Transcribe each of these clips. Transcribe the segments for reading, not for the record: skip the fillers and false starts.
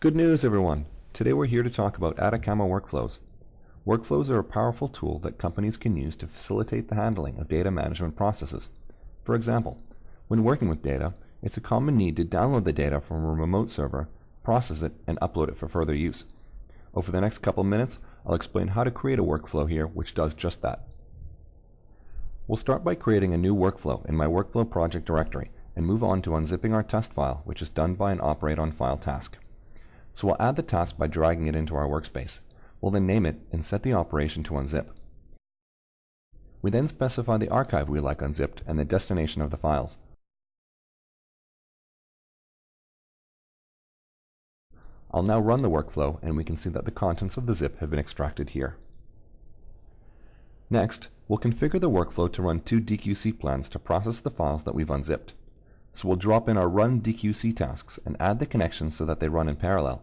Good news, everyone! Today we're here to talk about Ataccama Workflows. Workflows are a powerful tool that companies can use to facilitate the handling of data management processes. For example, when working with data, it's a common need to download the data from a remote server, process it, and upload it for further use. Over the next couple minutes, I'll explain how to create a workflow here which does just that. We'll start by creating a new workflow in my workflow project directory and move on to unzipping our test file, which is done by an operate on file task. So we'll add the task by dragging it into our workspace. We'll then name it and set the operation to unzip. We then specify the archive we like unzipped and the destination of the files. I'll now run the workflow and we can see that the contents of the zip have been extracted here. Next, we'll configure the workflow to run two DQC plans to process the files that we've unzipped. So we'll drop in our run DQC tasks and add the connections so that they run in parallel.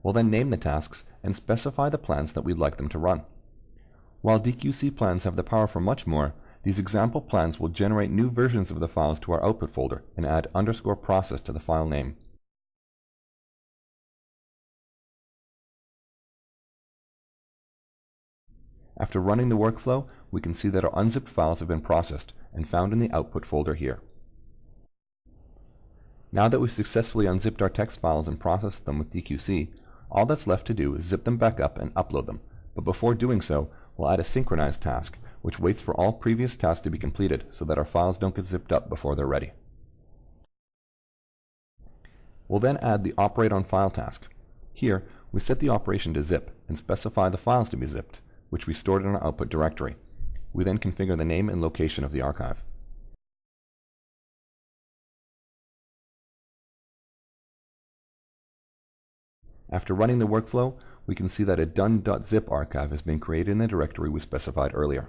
We'll then name the tasks and specify the plans that we'd like them to run. While DQC plans have the power for much more, these example plans will generate new versions of the files to our output folder and add _process to the file name. After running the workflow, we can see that our unzipped files have been processed and found in the output folder here. Now that we've successfully unzipped our text files and processed them with DQC, all that's left to do is zip them back up and upload them. But before doing so, we'll add a synchronize task, which waits for all previous tasks to be completed so that our files don't get zipped up before they're ready. We'll then add the operate on file task. Here, we set the operation to zip and specify the files to be zipped, which we stored in our output directory. We then configure the name and location of the archive. After running the workflow, we can see that a done.zip archive has been created in the directory we specified earlier.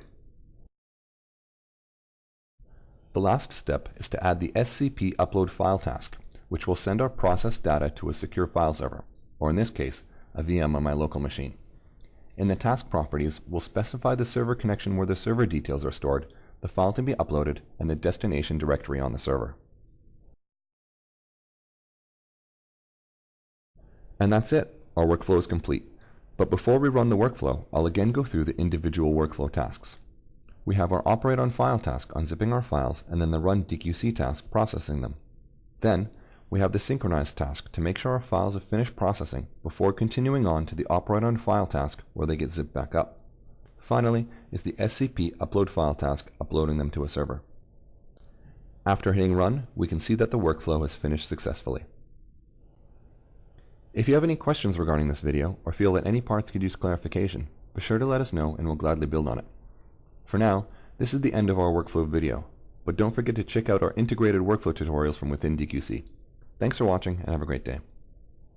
The last step is to add the SCP upload file task, which will send our processed data to a secure file server, or in this case, a VM on my local machine. In the task properties, we'll specify the server connection where the server details are stored, the file to be uploaded, and the destination directory on the server. And that's it. Our workflow is complete. But before we run the workflow, I'll again go through the individual workflow tasks. We have our operate on file task unzipping our files and then the run DQC task processing them. Then, we have the synchronize task to make sure our files have finished processing before continuing on to the operate on file task where they get zipped back up. Finally is the SCP upload file task uploading them to a server. After hitting run, we can see that the workflow has finished successfully. If you have any questions regarding this video or feel that any parts could use clarification, be sure to let us know and we'll gladly build on it. For now, this is the end of our workflow video, but don't forget to check out our integrated workflow tutorials from within DQC. Thanks for watching and have a great day.